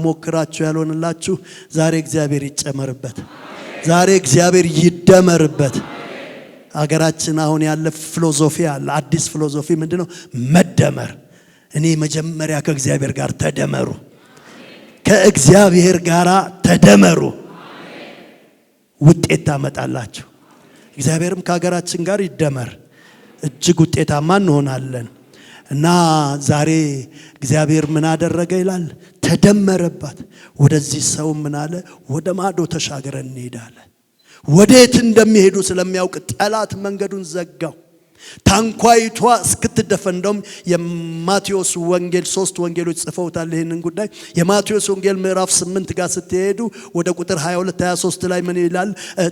ሞክራችሁ ያልሆነላችሁ ዛሬ እግዚአብሔር ይጨመርበት። ዛሬ እግዚአብሔር ይደመርበት። አገራችን አሁን ያለ ፊሎሶፊ አለ። አዲስ ፊሎሶፊ ምንድነው? መደመር። እኔ መጀመሪያ ከእግዚአብሔር ጋር ተደመሩ። ከእግዚአብሔር ጋር ተደመሩ፣ ውጤት ታመጣላችሁ። እግዚአብሔርም ከሀገራችን ጋር ይደመር፣ እጅግ ውጤታማ እንሆናለን። እና ዛሬ እግዚአብሔር ምን አደረገ ይላል? ተደመረባት። ወደዚህ ሰው ምን አለ? ወደ ማዶ ተሻገረን እንሄዳለን። ወዴት እንደሚሄዱ ስለሚያውቅ ጠላት መንገዱን ዘጋው። ታንኳይቷ እስክትደፈን እንደውም የማቴዎስ ወንጌል 3 ወንጌሎች ጽፈውታል ይሄንን ጉዳይ። የማቴዎስ ወንጌል ምዕራፍ 8 ጋር ስትሄዱ ወደ ቁጥር 22 23 ላይ ምን ይላል?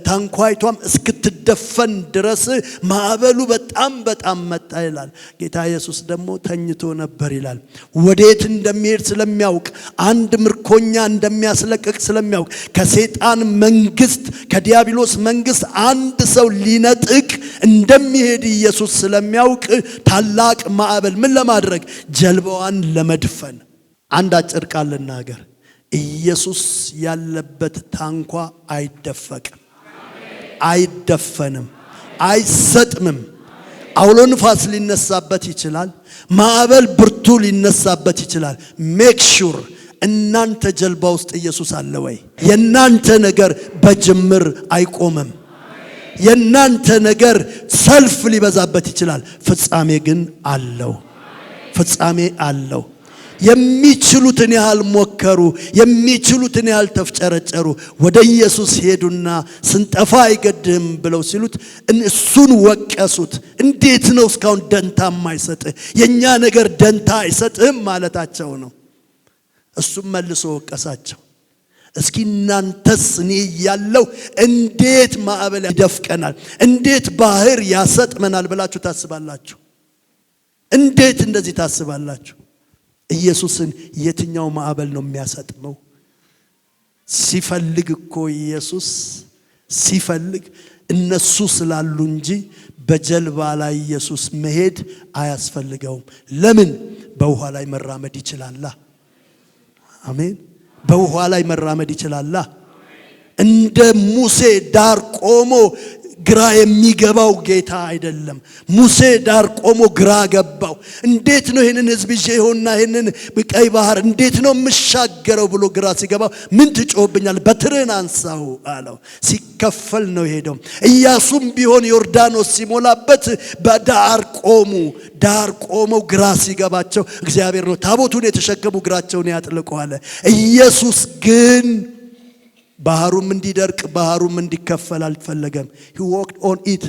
ታንኳይቷም እስክትደፈን ድረስ ማዕበሉ በጣም መጣ ይላል። ጌታ ኢየሱስ ደግሞ ተኝቶ ነበር ይላል። ወዴት እንደሚሄድ ስለሚያውቅ፣ አንድ ምርኮኛ እንደሚያስለቅቅ ስለሚያውቅ፣ ከሰይጣን መንግስት ከዲያብሎስ መንግስት አንድ ሰው ሊነጥቅ እንደሚሄድ ኢየሱስ ስለሚያውቅ ታላቅ ማዕበል ምን ለማድረግ? ጀልባዋን ለመድፈን። አንድ አጭር ቃል ልናገር። ኢየሱስ ያለበት ታንኳ አይደፈቅም፣ አይደፈንም፣ አይሰጥምም። አውሎ ንፋስ ሊነሳበት ይችላል። ማዕበል ብርቱ ሊነሳበት ይችላል። ሜክ ሹር እናንተ ጀልባ ውስጥ ኢየሱስ አለ ወይ? የናንተ ነገር በጅምር አይቆምም። የናንተ ነገር ሰልፍ ሊበዛበት ይችላል። ፍጻሜ ግን አለው። ፍጻሜ አለው። የሚችሉትን ያህል ሞከሩ፣ የሚችሉትን ያህል ተፍጨረጨሩ። ወደ ኢየሱስ ሄዱና ስንጠፋ አይገድህም ብለው ሲሉት እሱን ወቀሱት። እንዴት ነው እስካሁን ደንታ የማይሰጥህ? የኛ ነገር ደንታ አይሰጥህም ማለታቸው ነው። እሱም መልሶ ወቀሳቸው። እስኪ እናንተስ እኔ ያለው እንዴት ማዕበል ይደፍቀናል፣ እንዴት ባህር ያሰጥመናል ብላችሁ ታስባላችሁ? እንዴት እንደዚህ ታስባላችሁ? ኢየሱስን የትኛው ማዕበል ነው የሚያሰጥመው? ሲፈልግ እኮ ኢየሱስ ሲፈልግ እነሱ ስላሉ እንጂ በጀልባ ላይ ኢየሱስ መሄድ አያስፈልገውም። ለምን? በውሃ ላይ መራመድ ይችላል። አሜን። በውሃ ላይ መራመድ ይችላል። እንደ ሙሴ ዳር ቆሞ ግራ የሚገባው ጌታ አይደለም። ሙሴ ዳር ቆሞ ግራ ገባው። እንዴት ነው ይሄንን ህዝብ ይዤ ይሆንና ይሄንን ቀይ ባህር እንዴት ነው የምሻገረው ብሎ ግራ ሲገባው ምን ትጮህብኛል? በትርን አንሳው አለው። ሲከፈል ነው ሄደው። ኢያሱም ቢሆን ዮርዳኖስ ሲሞላበት በዳር ቆሙ። ዳር ቆመው ግራ ሲገባቸው እግዚአብሔር ነው ታቦቱን የተሸከሙ እግራቸውን ያጥልቀዋል። ኢየሱስ ግን ባህሩም እንዲደርቅ ባህሩም እንዲከፈል አልፈለገም። he walked on it።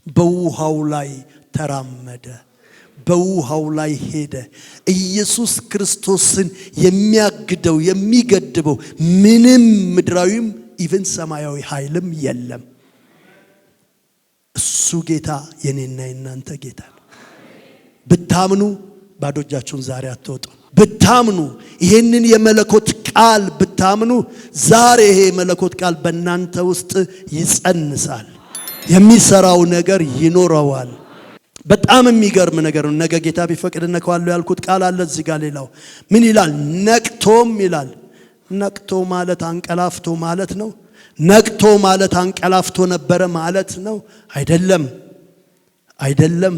በውሃው ላይ ተራመደ፣ በውሃው ላይ ሄደ። ኢየሱስ ክርስቶስን የሚያግደው የሚገድበው ምንም ምድራዊም ኢቭን ሰማያዊ ኃይልም የለም። እሱ ጌታ የኔና የናንተ ጌታ ነው። ብታምኑ ባዶ እጃችሁን ዛሬ አትወጡ። ብታምኑ ይሄንን የመለኮት ቃል ብታምኑ ዛሬ ይሄ የመለኮት ቃል በእናንተ ውስጥ ይጸንሳል። የሚሰራው ነገር ይኖረዋል። በጣም የሚገርም ነገር ነው። ነገ ጌታ ቢፈቅድ ነካዋለሁ ያልኩት ቃል አለ እዚህ ጋር። ሌላው ምን ይላል? ነቅቶም ይላል። ነቅቶ ማለት አንቀላፍቶ ማለት ነው? ነቅቶ ማለት አንቀላፍቶ ነበረ ማለት ነው? አይደለም።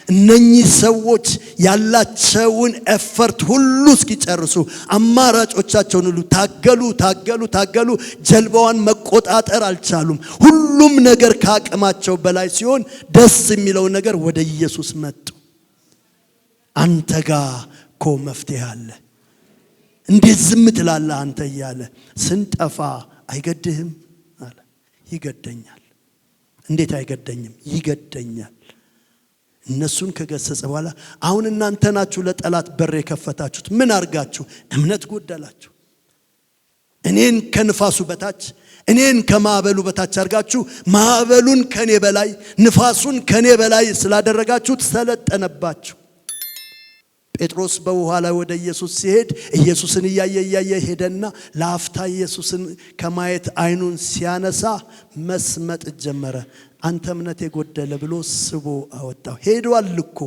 እነኚህ ሰዎች ያላቸውን ኤፈርት ሁሉ እስኪጨርሱ አማራጮቻቸውን ሁሉ ታገሉ። ጀልባዋን መቆጣጠር አልቻሉም። ሁሉም ነገር ከአቅማቸው በላይ ሲሆን ደስ የሚለው ነገር ወደ ኢየሱስ መጡ። አንተ ጋር እኮ መፍትሄ አለ፣ እንዴት ዝም ትላለህ አንተ እያለ ስንጠፋ አይገድህም አለ። ይገደኛል። እንዴት አይገደኝም? ይገደኛል። እነሱን ከገሰጸ በኋላ አሁን እናንተ ናችሁ ለጠላት በር የከፈታችሁት። ምን አርጋችሁ? እምነት ጎደላችሁ። እኔን ከንፋሱ በታች እኔን ከማዕበሉ በታች አርጋችሁ ማዕበሉን ከኔ በላይ ንፋሱን ከኔ በላይ ስላደረጋችሁት ሰለጠነባችሁ። ጴጥሮስ በውሃ ላይ ወደ ኢየሱስ ሲሄድ ኢየሱስን እያየ ሄደና ለአፍታ ኢየሱስን ከማየት አይኑን ሲያነሳ መስመጥ ጀመረ። አንተ እምነት የጎደለ ብሎ ስቦ አወጣው። ሄዷል እኮ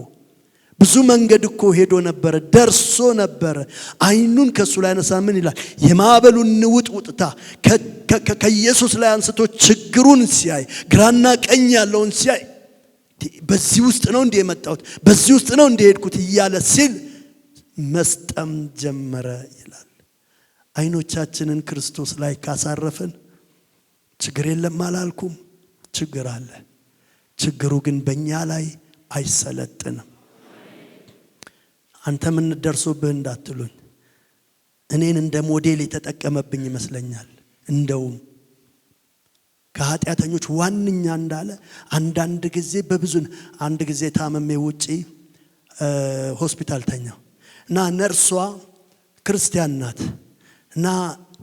ብዙ መንገድ እኮ ሄዶ ነበረ፣ ደርሶ ነበረ። አይኑን ከሱ ላይ አነሳ። ምን ይላል? የማዕበሉን ንውጥውጥታ ከኢየሱስ ላይ አንስቶ ችግሩን ሲያይ፣ ግራና ቀኝ ያለውን ሲያይ በዚህ ውስጥ ነው እንደ የመጣሁት፣ በዚህ ውስጥ ነው እንደ ሄድኩት እያለ ሲል መስጠም ጀመረ ይላል። አይኖቻችንን ክርስቶስ ላይ ካሳረፍን ችግር የለም አላልኩም። ችግር አለ። ችግሩ ግን በእኛ ላይ አይሰለጥንም። አንተ ምን ደርሶብህ እንዳትሉኝ፣ እኔን እንደ ሞዴል የተጠቀመብኝ ይመስለኛል። እንደውም ከኃጢአተኞች ዋንኛ እንዳለ አንዳንድ ጊዜ አንድ ጊዜ ታመሜ ውጪ ሆስፒታል ተኛው እና ነርሷ ክርስቲያን ናት እና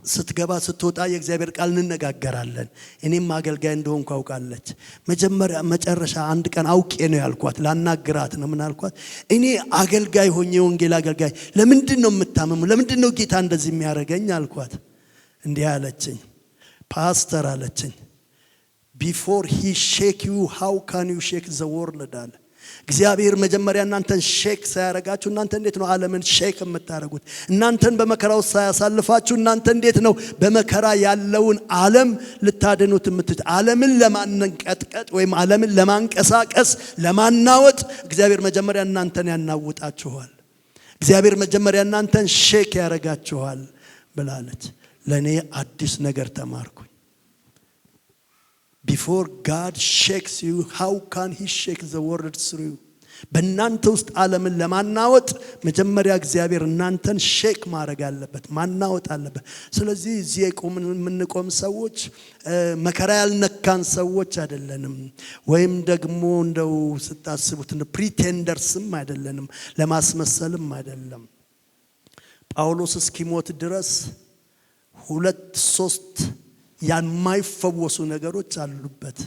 ስትገባ ስትወጣ የእግዚአብሔር ቃል እንነጋገራለን። እኔም አገልጋይ እንደሆንኩ አውቃለች። መጨረሻ አንድ ቀን አውቄ ነው ያልኳት፣ ላናግራት ነው። ምን አልኳት? እኔ አገልጋይ ሆኜ ወንጌል አገልጋይ ለምንድን ነው የምታመሙ? ለምንድን ነው ጌታ እንደዚህ የሚያደርገኝ አልኳት። እንዲህ አለችኝ፣ ፓስተር አለችኝ፣ before he shake you how can you shake the world አለ። እግዚአብሔር መጀመሪያ እናንተን ሼክ ሳያረጋችሁ እናንተ እንዴት ነው ዓለምን ሼክ የምታረጉት? እናንተን በመከራው ሳያሳልፋችሁ እናንተ እንዴት ነው በመከራ ያለውን ዓለም ልታደኑት የምትት? ዓለምን ለማንቀጥቀጥ ወይም ዓለምን ለማንቀሳቀስ ለማናወጥ እግዚአብሔር መጀመሪያ እናንተን ያናውጣችኋል። እግዚአብሔር መጀመሪያ እናንተን ሼክ ያረጋችኋል ብላለች። ለኔ አዲስ ነገር ተማርኩኝ። Before God shakes you, how can he shake the world through you? በእናንተ ውስጥ ዓለምን ለማናወጥ መጀመሪያ እግዚአብሔር እናንተን ሼክ ማድረግ አለበት፣ ማናወጥ አለበት። ስለዚህ እዚህ የምንቆም ሰዎች መከራ ያልነካን ሰዎች አይደለንም፣ ወይም ደግሞ እንደው ስታስቡት ፕሪቴንደርስም አይደለንም፣ ለማስመሰልም አይደለም። ጳውሎስ እስኪሞት ድረስ 2-3 የማይፈወሱ ነገሮች አሉበት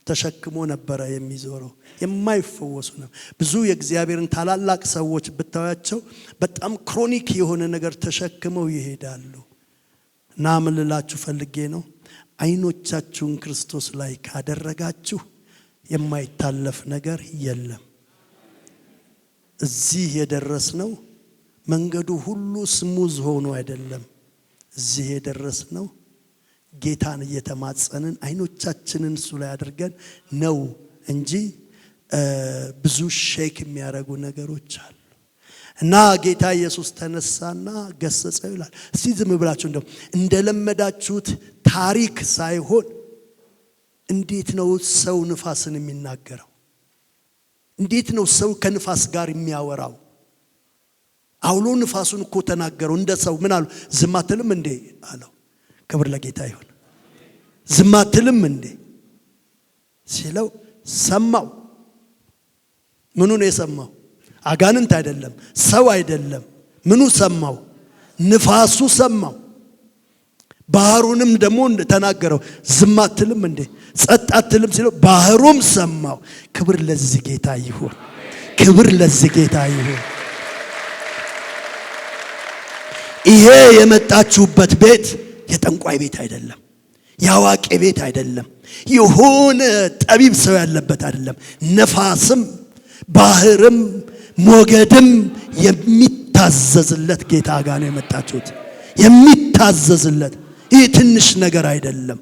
ተሸክሞ ነበረ የሚዞረው። የማይፈወሱ ነው። ብዙ የእግዚአብሔርን ታላላቅ ሰዎች ብታያቸው በጣም ክሮኒክ የሆነ ነገር ተሸክመው ይሄዳሉ። እና ምን ልላችሁ ፈልጌ ነው፣ አይኖቻችሁን ክርስቶስ ላይ ካደረጋችሁ የማይታለፍ ነገር የለም። እዚህ የደረስነው መንገዱ ሁሉ ስሙዝ ሆኖ አይደለም። እዚህ የደረስነው ጌታን እየተማጸንን አይኖቻችንን እሱ ላይ አድርገን ነው እንጂ ብዙ ሼክ የሚያረጉ ነገሮች አሉ። እና ጌታ ኢየሱስ ተነሳና ገሰጸው ይላል። እስቲ ዝም ብላችሁ እንደለመዳችሁት ታሪክ ሳይሆን እንዴት ነው ሰው ንፋስን የሚናገረው? እንዴት ነው ሰው ከንፋስ ጋር የሚያወራው? አውሎ ንፋሱን እኮ ተናገረው እንደ ሰው። ምን አሉ? ዝም አትልም እንዴ አለው። ክብር ለጌታ ይሁን። ዝም አትልም እንዴ ሲለው ሰማው። ምኑ ነው የሰማው? አጋንንት አይደለም፣ ሰው አይደለም። ምኑ ሰማው? ንፋሱ ሰማው። ባህሩንም ደግሞ ተናገረው። ዝም አትልም እንዴ ጸጥ አትልም ሲለው ባህሩም ሰማው። ክብር ለዚህ ጌታ ይሁን። ክብር ለዚህ ጌታ ይሁን። ይሄ የመጣችሁበት ቤት የጠንቋይ ቤት አይደለም፣ ያዋቂ ቤት አይደለም፣ የሆነ ጠቢብ ሰው ያለበት አይደለም። ነፋስም ባህርም ሞገድም የሚታዘዝለት ጌታ ጋር ነው የመጣችሁት። የሚታዘዝለት ይህ ትንሽ ነገር አይደለም።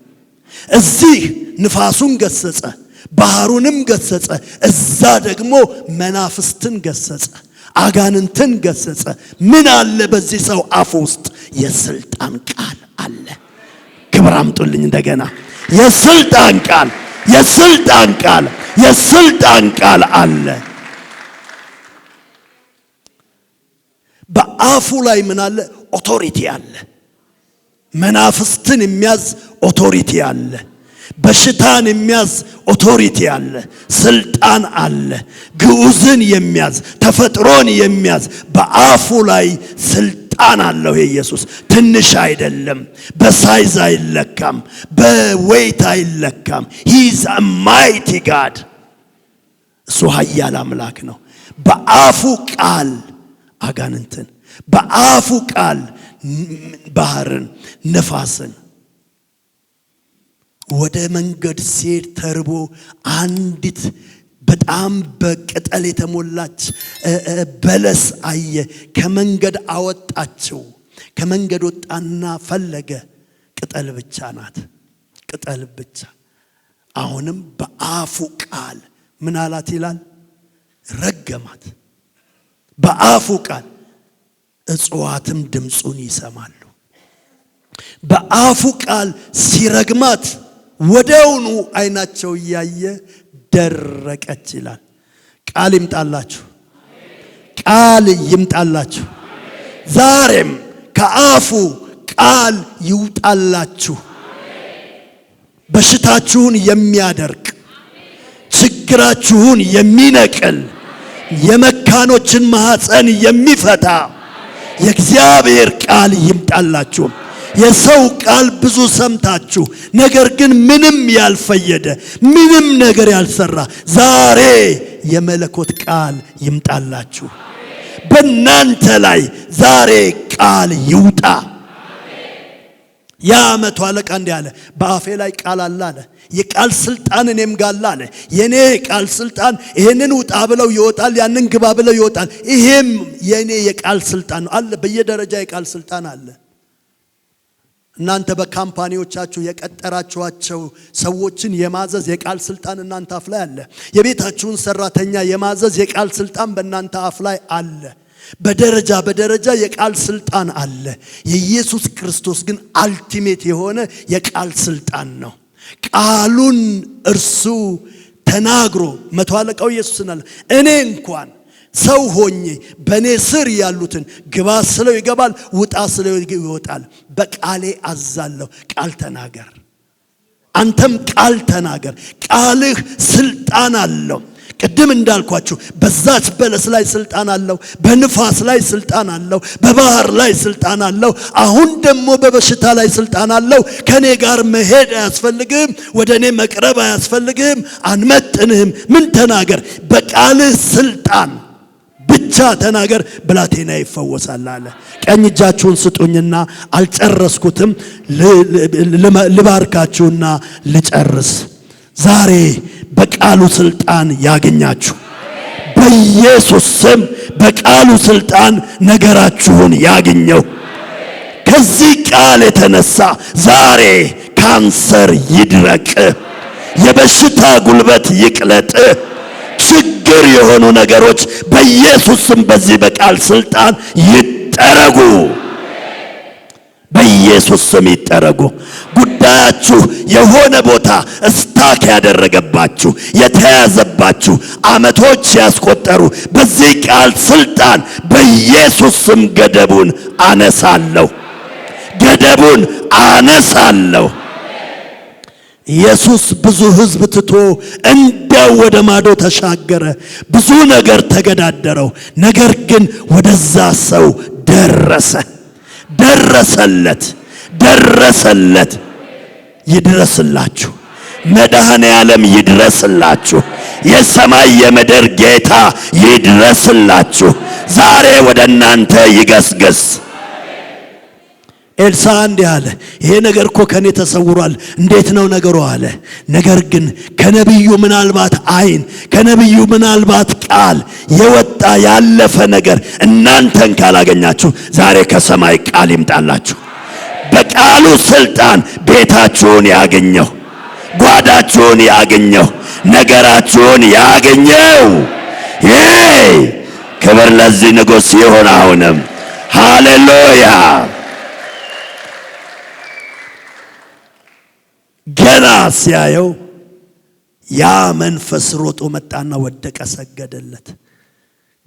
እዚህ ንፋሱን ገሰጸ፣ ባህሩንም ገሰጸ፣ እዛ ደግሞ መናፍስትን ገሰጸ፣ አጋንንትን ገሰጸ። ምን አለ በዚህ ሰው አፍ ውስጥ? የስልጣን ቃል አለ። ክብር አምጡልኝ እንደገና። የስልጣን ቃል፣ የስልጣን ቃል፣ የስልጣን ቃል አለ። በአፉ ላይ ምን አለ? ኦቶሪቲ አለ። መናፍስትን የሚያዝ ኦቶሪቲ አለ። በሽታን የሚያዝ ኦቶሪቲ አለ። ስልጣን አለ። ግዑዝን የሚያዝ ተፈጥሮን የሚያዝ በአፉ ላይ ስልጣን አለው። ኢየሱስ ትንሽ አይደለም። በሳይዝ አይለካም፣ በዌይት አይለካም። ሂዝ አ ማይቲ ጋድ። እሱ ኃያል አምላክ ነው። በአፉ ቃል አጋንንትን፣ በአፉ ቃል ባህርን፣ ነፋስን። ወደ መንገድ ሲሄድ ተርቦ አንዲት በጣም በቅጠል የተሞላች በለስ አየ። ከመንገድ አወጣችው። ከመንገድ ወጣና ፈለገ። ቅጠል ብቻ ናት፣ ቅጠል ብቻ። አሁንም በአፉ ቃል ምን አላት ይላል? ረገማት። በአፉ ቃል እጽዋትም ድምፁን ይሰማሉ። በአፉ ቃል ሲረግማት ወደውኑ አይናቸው እያየ ደረቀች ይላል። ቃል ይምጣላችሁ፣ ቃል ይምጣላችሁ። ዛሬም ከአፉ ቃል ይውጣላችሁ። በሽታችሁን የሚያደርቅ ችግራችሁን የሚነቅል የመካኖችን ማህፀን የሚፈታ የእግዚአብሔር ቃል ይምጣላችሁ። የሰው ቃል ብዙ ሰምታችሁ ነገር ግን ምንም ያልፈየደ ምንም ነገር ያልሰራ ዛሬ የመለኮት ቃል ይምጣላችሁ። በእናንተ ላይ ዛሬ ቃል ይውጣ። ያ መቶ አለቃ እንዲህ አለ፣ በአፌ ላይ ቃል አለ አለ። የቃል ስልጣን እኔም ጋር አለ። የኔ ቃል ስልጣን ይሄንን ውጣ ብለው ይወጣል፣ ያንን ግባ ብለው ይወጣል። ይሄም የኔ የቃል ስልጣን ነው አለ። በየደረጃ የቃል ስልጣን አለ። እናንተ በካምፓኒዎቻችሁ የቀጠራችኋቸው ሰዎችን የማዘዝ የቃል ስልጣን እናንተ አፍ ላይ አለ። የቤታችሁን ሰራተኛ የማዘዝ የቃል ስልጣን በእናንተ አፍ ላይ አለ። በደረጃ በደረጃ የቃል ስልጣን አለ። የኢየሱስ ክርስቶስ ግን አልቲሜት የሆነ የቃል ስልጣን ነው። ቃሉን እርሱ ተናግሮ መቶ አለቃው ኢየሱስን አለ፣ እኔ እንኳን ሰው ሆኜ በእኔ ስር ያሉትን ግባ ስለው ይገባል፣ ውጣ ስለው ይወጣል። በቃሌ አዛለሁ። ቃል ተናገር፣ አንተም ቃል ተናገር። ቃልህ ስልጣን አለው። ቅድም እንዳልኳችሁ በዛች በለስ ላይ ስልጣን አለው፣ በንፋስ ላይ ስልጣን አለው፣ በባህር ላይ ስልጣን አለው። አሁን ደግሞ በበሽታ ላይ ስልጣን አለው። ከኔ ጋር መሄድ አያስፈልግም፣ ወደ እኔ መቅረብ አያስፈልግም፣ አንመጥንህም። ምን ተናገር? በቃልህ ስልጣን ብቻ ተናገር፣ ብላቴና ይፈወሳል አለ። ቀኝ እጃችሁን ስጡኝና አልጨረስኩትም፣ ልባርካችሁና ልጨርስ። ዛሬ በቃሉ ስልጣን ያገኛችሁ በኢየሱስ ስም። በቃሉ ስልጣን ነገራችሁን ያገኘው። ከዚህ ቃል የተነሳ ዛሬ ካንሰር ይድረቅ፣ የበሽታ ጉልበት ይቅለጥ፣ ችግር የሆኑ ነገሮች በኢየሱስ ስም በዚህ በቃል ስልጣን ይጠረጉ። በኢየሱስ ስም ይጠረጉ። ጉዳያችሁ የሆነ ቦታ ስታክ ያደረገባችሁ የተያዘባችሁ አመቶች ያስቆጠሩ በዚህ ቃል ስልጣን በኢየሱስ ስም ገደቡን አነሳለሁ፣ ገደቡን አነሳለሁ። ኢየሱስ ብዙ ሕዝብ ትቶ እንዲያው ወደ ማዶ ተሻገረ። ብዙ ነገር ተገዳደረው። ነገር ግን ወደዛ ሰው ደረሰ፣ ደረሰለት፣ ደረሰለት። ይድረስላችሁ። መድኃኔ ዓለም ይድረስላችሁ። የሰማይ የምድር ጌታ ይድረስላችሁ። ዛሬ ወደ እናንተ ይገስግስ። ኤልሳ እንዲህ አለ፣ ይሄ ነገር እኮ ከኔ ተሰውሯል፣ እንዴት ነው ነገሩ አለ። ነገር ግን ከነቢዩ ምናልባት አይን ከነቢዩ ምናልባት ቃል የወጣ ያለፈ ነገር እናንተን ካላገኛችሁ ዛሬ ከሰማይ ቃል ይምጣላችሁ። በቃሉ ስልጣን ቤታችሁን ያገኘው፣ ጓዳችሁን ያገኘው፣ ነገራችሁን ያገኘው። ክብር ለዚህ ንጉሥ ይሁን። አሁንም ሃሌሉያ። ገና ሲያየው ያ መንፈስ ሮጦ መጣና ወደቀ፣ ሰገደለት።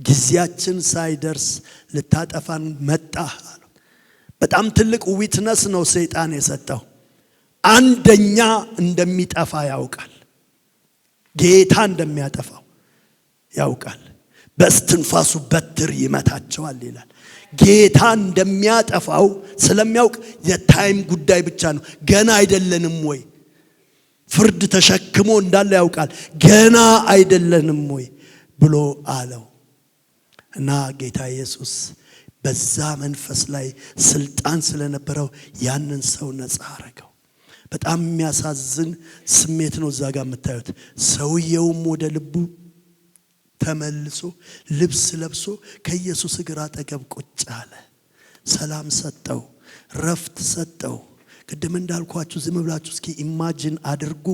ጊዜያችን ሳይደርስ ልታጠፋን መጣ አለው። በጣም ትልቅ ዊትነስ ነው ሰይጣን የሰጠው። አንደኛ እንደሚጠፋ ያውቃል፣ ጌታ እንደሚያጠፋው ያውቃል። በእስትንፋሱ በትር ይመታቸዋል ይላል። ጌታ እንደሚያጠፋው ስለሚያውቅ የታይም ጉዳይ ብቻ ነው። ገና አይደለንም ወይ? ፍርድ ተሸክሞ እንዳለ ያውቃል። ገና አይደለንም ወይ ብሎ አለው እና ጌታ ኢየሱስ በዛ መንፈስ ላይ ስልጣን ስለነበረው ያንን ሰው ነፃ አረገው። በጣም የሚያሳዝን ስሜት ነው እዛ ጋር የምታዩት። ሰውየውም ወደ ልቡ ተመልሶ ልብስ ለብሶ ከኢየሱስ እግር አጠገብ ቁጭ አለ። ሰላም ሰጠው፣ ረፍት ሰጠው። ቅድም እንዳልኳችሁ ዝም ብላችሁ እስኪ ኢማጂን አድርጉ።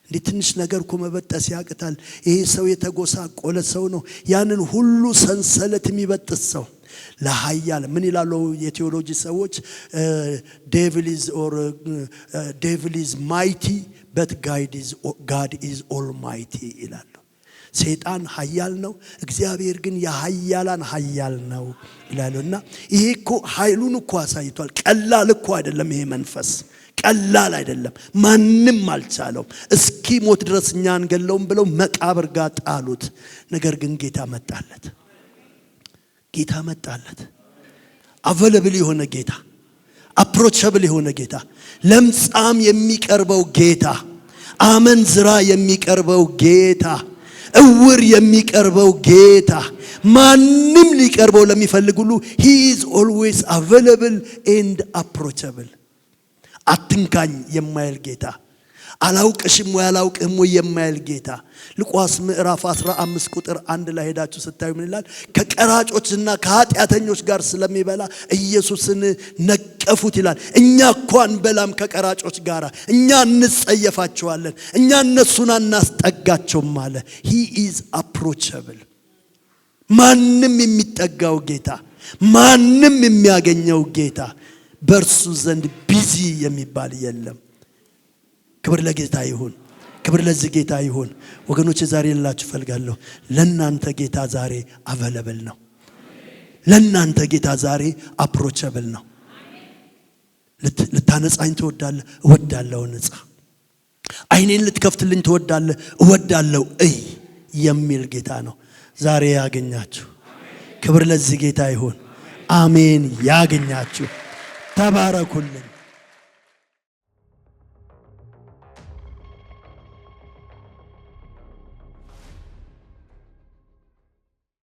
እንዴ ትንሽ ነገር እኮ መበጠስ ያቅታል። ይሄ ሰው የተጎሳቆለ ሰው ነው። ያንን ሁሉ ሰንሰለት የሚበጥስ ሰው ለኃያል ምን ይላሉ የቴዎሎጂ ሰዎች? ዴቪል ኢዝ ማይቲ በት ጋድ ኢዝ ኦልማይቲ ይላሉ። ሰይጣን ኃያል ነው፣ እግዚአብሔር ግን የኃያላን ኃያል ነው ይላሉ። እና ይሄ እኮ ኃይሉን እኮ አሳይቷል። ቀላል እኮ አይደለም። ይሄ መንፈስ ቀላል አይደለም። ማንም አልቻለውም። እስኪ ሞት ድረስ እኛ አንገለውም ብለው መቃብር ጋር ጣሉት። ነገር ግን ጌታ መጣለት። ጌታ መጣለት። አቬለብል የሆነ ጌታ፣ አፕሮቸብል የሆነ ጌታ፣ ለምጻም የሚቀርበው ጌታ፣ አመንዝራ የሚቀርበው ጌታ፣ እውር የሚቀርበው ጌታ፣ ማንም ሊቀርበው ለሚፈልግ ሁሉ he is always available and approachable። አትንካኝ የማይል ጌታ፣ አላውቅሽም ወይ አላውቅህም ወይ የማይል ጌታ። ሉቃስ ምዕራፍ 15 ቁጥር 1 ላይ ሄዳችሁ ስታዩ ምን ይላል? ከቀራጮችና ከኃጢአተኞች ጋር ስለሚበላ ኢየሱስን ነቀፉት ይላል። እኛ እንኳን በላም ከቀራጮች ጋር፣ እኛ እንጸየፋቸዋለን፣ እኛ እነሱን አናስጠጋቸውም አለ። he is approachable። ማንም የሚጠጋው ጌታ፣ ማንም የሚያገኘው ጌታ፣ በእርሱ ዘንድ ቢዚ የሚባል የለም። ክብር ለጌታ ይሁን። ክብር ለዚህ ጌታ ይሁን። ወገኖች ዛሬ ልላችሁ ፈልጋለሁ፣ ለናንተ ጌታ ዛሬ አቬለብል ነው። ለናንተ ጌታ ዛሬ አፕሮቸብል ነው። ልታነጻኝ ትወዳለህ? እወዳለሁ፣ ንጻ። አይኔን ልትከፍትልኝ ትወዳለህ? እወዳለሁ፣ እይ የሚል ጌታ ነው ዛሬ ያገኛችሁ። ክብር ለዚህ ጌታ ይሁን። አሜን። ያገኛችሁ። ተባረኩልኝ።